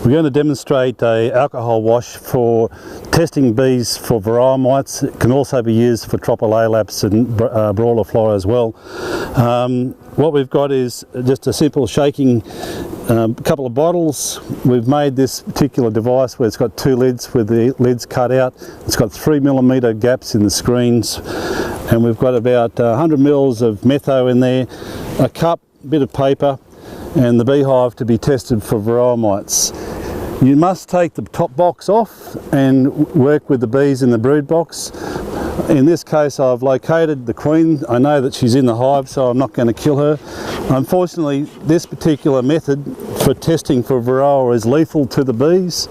We're going to demonstrate an alcohol wash for testing bees for varroa mites. It can also be used for tropicolaps and brawler fly as well. What we've got is just a simple shaking couple of bottles. We've made this particular device where it's got two lids with the lids cut out. It's got 3mm gaps in the screens, and we've got about 100 mils of metho in there, a cup, bit of paper, and the beehive to be tested for varroa mites. You must take the top box off and work with the bees in the brood box. In this case, I've located the queen. I know that she's in the hive, so I'm not going to kill her. Unfortunately, this particular method for testing for varroa is lethal to the bees,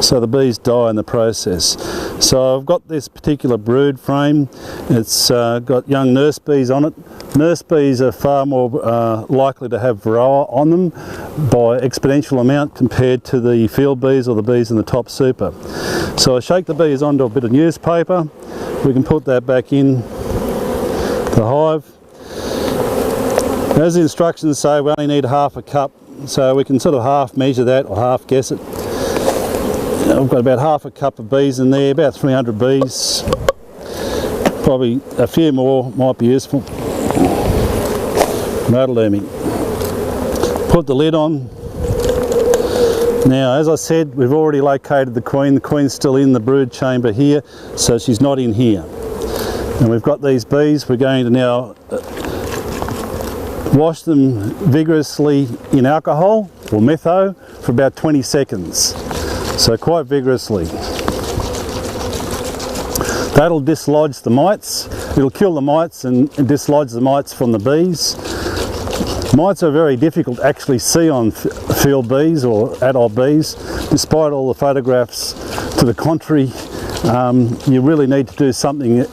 so the bees die in the process. So I've got this particular brood frame. It's got young nurse bees on it. Nurse bees are far more likely to have varroa on them by exponential amount compared to the field bees or the bees in the top super. So I shake the bees onto a bit of newspaper. We can put that back in the hive. As the instructions say, we only need half a cup, so we can sort of half measure that or half guess it. I've got about half a cup of bees in there, about 300 bees. Probably a few more might be useful. That'll do me. Put the lid on. Now, as I said, we've already located the queen. The queen's still in the brood chamber here, so she's not in here. And we've got these bees. We're going to now wash them vigorously in alcohol or metho for about 20 seconds. So quite vigorously. That'll dislodge the mites. It'll kill the mites and dislodge the mites from the bees. Mites are very difficult to actually see on field bees or adult bees. Despite all the photographs to the contrary, you really need to do something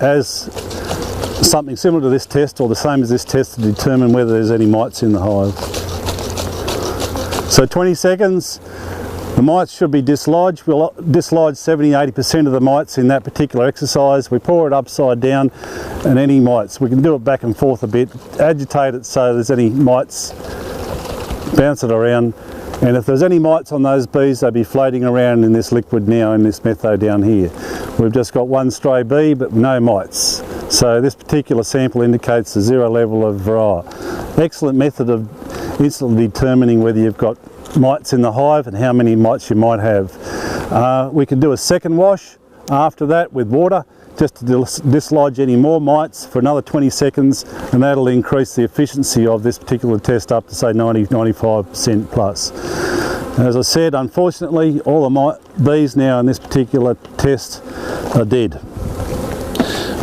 similar to this test or the same as this test to determine whether there's any mites in the hive. So 20 seconds, the mites should be dislodged. We'll dislodge 70–80% of the mites in that particular exercise. We pour it upside down, and any mites, we can do it back and forth a bit, agitate it so there's any mites, bounce it around, and if there's any mites on those bees, they'll be floating around in this liquid now, in this metho down here. We've just got one stray bee but no mites. So this particular sample indicates a zero level of varroa. Excellent method of instantly determining whether you've got mites in the hive and how many mites you might have. We can do a second wash after that with water just to dislodge any more mites for another 20 seconds, and that'll increase the efficiency of this particular test up to say 90–95% plus. As I said, unfortunately all the bees now in this particular test are dead.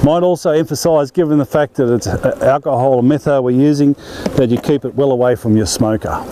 Might also emphasise, given the fact that it's alcohol or metho we're using, that you keep it well away from your smoker.